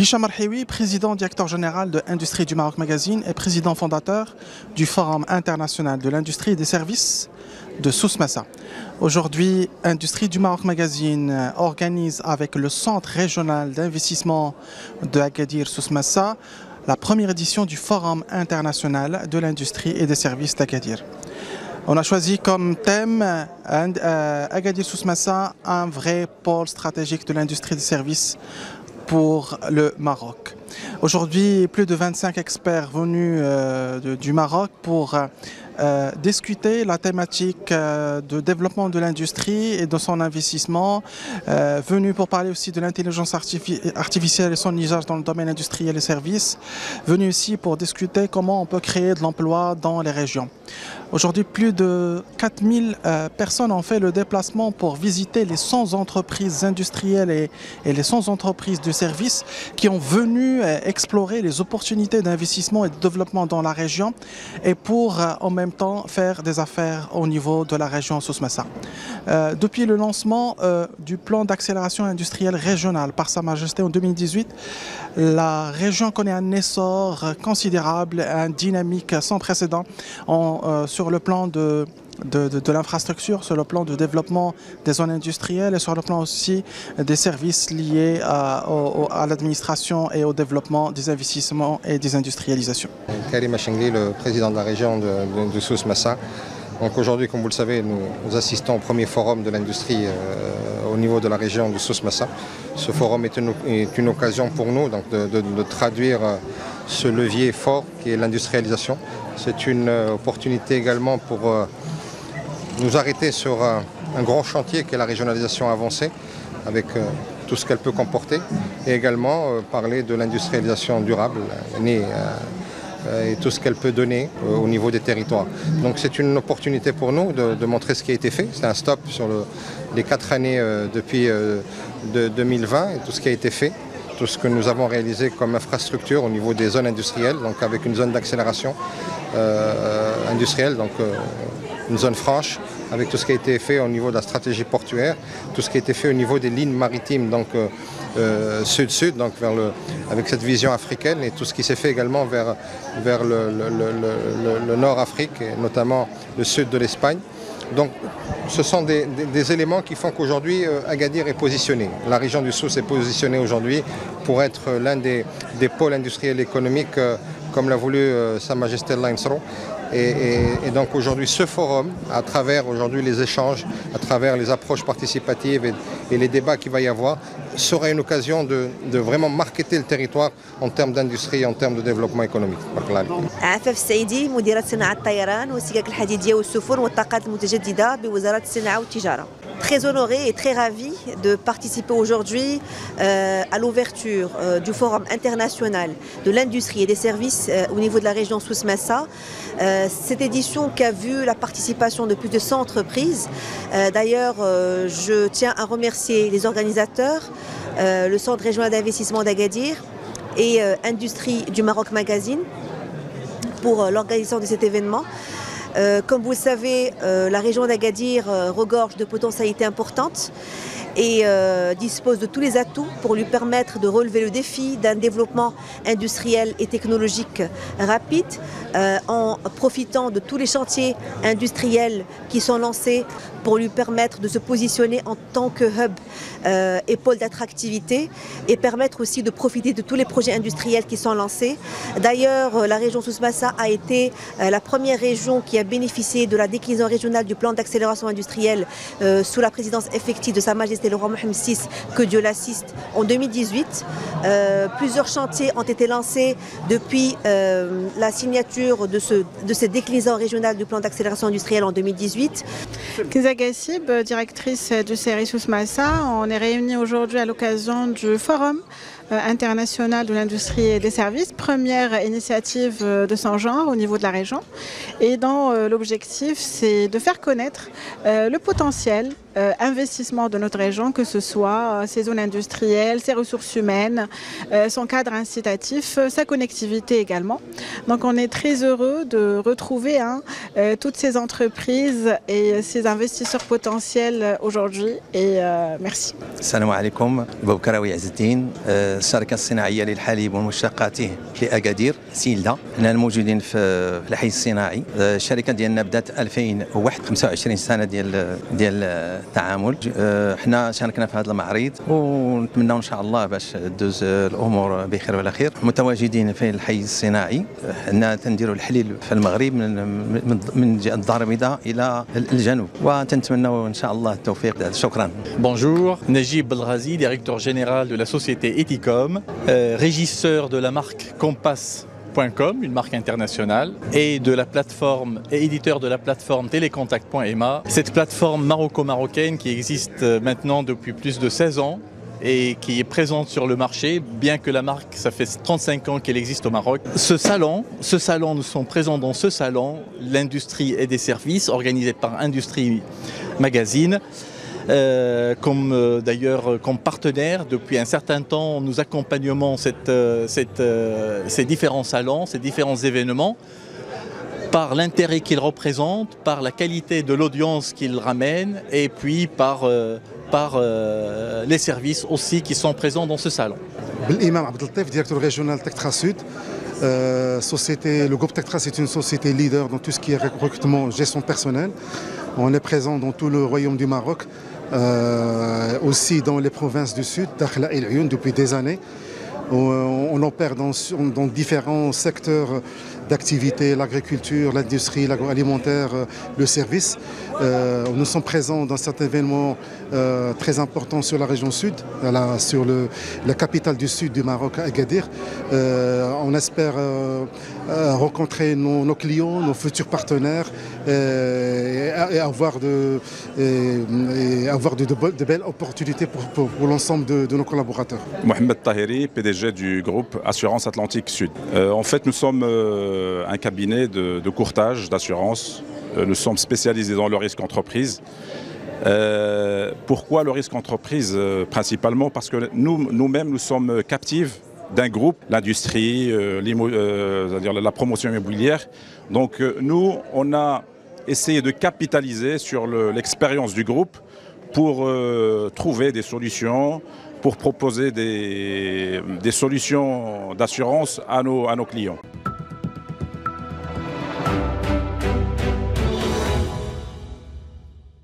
Hicham Arhiwi, président directeur général de Industrie du Maroc Magazine et président fondateur du Forum international de l'industrie et des services de Souss Massa. Aujourd'hui, Industrie du Maroc Magazine organise avec le Centre régional d'investissement de Agadir Souss Massa la première édition du Forum international de l'industrie et des services d'Agadir. On a choisi comme thème Agadir Souss Massa, un vrai pôle stratégique de l'industrie et des services pour le Maroc. Aujourd'hui, plus de 25 experts venus du Maroc pour discuter la thématique de développement de l'industrie et de son investissement, venus pour parler aussi de l'intelligence artificielle et son usage dans le domaine industriel et services, venus aussi pour discuter comment on peut créer de l'emploi dans les régions. Aujourd'hui, plus de 4000 personnes ont fait le déplacement pour visiter les 100 entreprises industrielles et les 100 entreprises de services qui ont venu explorer les opportunités d'investissement et de développement dans la région et pour en même temps faire des affaires au niveau de la région Souss Massa. Depuis le lancement du plan d'accélération industrielle régionale par Sa Majesté en 2018, la région connaît un essor considérable, une dynamique sans précédent sur le plan de l'infrastructure, sur le plan de développement des zones industrielles et sur le plan aussi des services liés à l'administration et au développement des investissements et des industrialisations. Karim Achengli, le président de la région de Souss Massa. Donc aujourd'hui, comme vous le savez, nous assistons au premier forum de l'industrie au niveau de la région de Souss Massa. Ce forum est une occasion pour nous donc, de traduire ce levier fort qui est l'industrialisation. C'est une opportunité également pour nous arrêter sur un grand chantier qui est la régionalisation avancée avec tout ce qu'elle peut comporter et également parler de l'industrialisation durable et tout ce qu'elle peut donner au niveau des territoires. Donc c'est une opportunité pour nous de montrer ce qui a été fait. C'est un stop sur les 4 années depuis 2020 et tout ce qui a été fait. Tout ce que nous avons réalisé comme infrastructure au niveau des zones industrielles, donc avec une zone d'accélération industrielle, donc une zone franche, avec tout ce qui a été fait au niveau de la stratégie portuaire, tout ce qui a été fait au niveau des lignes maritimes, donc sud-sud, donc avec cette vision africaine, et tout ce qui s'est fait également vers le nord-Afrique, et notamment le sud de l'Espagne. Donc ce sont des éléments qui font qu'aujourd'hui Agadir est positionné. La région du Souss est positionnée aujourd'hui pour être l'un des pôles industriels et économiques comme l'a voulu Sa Majesté l'Ainsro. Et donc aujourd'hui ce forum, à travers aujourd'hui les échanges, à travers les approches participatives et les débats qu'il va y avoir, sera une occasion de vraiment marketer le territoire en termes d'industrie et en termes de développement économique. عفاف السعيدي مديرة صناعة الطيران والسكك الحديدية والسفن والطاقات المتجددة بوزارة الصناعة والتجارة. Très honorée et très ravie de participer aujourd'hui à l'ouverture du Forum international de l'industrie et des services au niveau de la région Souss Massa. Cette édition qui a vu la participation de plus de 100 entreprises. D'ailleurs, je tiens à remercier les organisateurs, le Centre régional d'investissement d'Agadir et Industrie du Maroc Magazine pour l'organisation de cet événement. Comme vous le savez, la région d'Agadir regorge de potentialités importantes et dispose de tous les atouts pour lui permettre de relever le défi d'un développement industriel et technologique rapide en profitant de tous les chantiers industriels qui sont lancés pour lui permettre de se positionner en tant que hub et pôle d'attractivité et permettre aussi de profiter de tous les projets industriels qui sont lancés. D'ailleurs, la région Souss Massa a été la première région qui a bénéficié de la déclinaison régionale du plan d'accélération industrielle sous la présidence effective de Sa Majesté le roi Mohammed VI, que Dieu l'assiste, en 2018. Plusieurs chantiers ont été lancés depuis la signature de cette déclinaison régionale du plan d'accélération industrielle en 2018. Keza Gassib, directrice du CRI Souss Massa, on est réunis aujourd'hui à l'occasion du Forum international de l'industrie et des services, première initiative de son genre au niveau de la région. Et dont l'objectif, c'est de faire connaître le potentiel investissement de notre région, que ce soit ses zones industrielles, ses ressources humaines, son cadre incitatif, sa connectivité également. Donc on est très heureux de retrouver toutes ces entreprises et ces investisseurs potentiels aujourd'hui et merci. السلام عليكم. بوكراوي عز الدين، الشركة الصناعية للحليب ومشتقاته في أكادير سيلدا. حنا الموجودين في الحي الصناعي. الشركة ديالنا بدات 2001، 25 سنة ديال التعامل. حنا شاركنا في هذا المعرض ونتمنى إن شاء الله باش تدوز الأمور بخير وعلى خير. متواجدين في الحي الصناعي. حنا تنديروا الحليل في المغرب من الدار البيضاء إلى الجنوب وتنتمنوا إن شاء الله التوفيق. شكرا. Bonjour, Najib Belghazi, directeur général de la société Eticom, régisseur de la marque Compass.com, une marque internationale, et de la plateforme et éditeur de la plateforme Télécontact.ma. Cette plateforme maroco-marocaine qui existe maintenant depuis plus de 16 ans et qui est présente sur le marché, bien que la marque, ça fait 35 ans qu'elle existe au Maroc. Ce salon, nous sommes présents dans ce salon, l'industrie et des services, organisé par Industrie Magazine. Comme partenaire, depuis un certain temps, nous accompagnons ces différents salons, ces différents événements, par l'intérêt qu'ils représentent, par la qualité de l'audience qu'ils ramènent et puis par les services aussi qui sont présents dans ce salon. Imam Abdeltaif, directeur régional Tectra Sud. Le groupe Tectra, c'est une société leader dans tout ce qui est recrutement, gestion personnelle. On est présent dans tout le royaume du Maroc, aussi dans les provinces du Sud, Dakhla et Lyoun, depuis des années. On opère dans différents secteurs d'activité, l'agriculture, l'industrie, l'agroalimentaire, le service. Nous sommes présents dans certains événements très importants sur la région sud, sur la capitale du sud du Maroc, Agadir. On espère rencontrer nos clients, nos futurs partenaires et avoir de belles opportunités pour l'ensemble de nos collaborateurs. Mohamed Tahiri, PDG du groupe Assurance Atlantique Sud. En fait, nous sommes un cabinet de courtage d'assurance. Nous sommes spécialisés dans le risque entreprise. Pourquoi le risque entreprise principalement? Parce que nous-mêmes, nous sommes captifs d'un groupe, l'industrie, c'est-à-dire la promotion immobilière. Donc nous, on a essayé de capitaliser sur l'expérience du groupe pour trouver des solutions, pour proposer des solutions d'assurance à nos clients.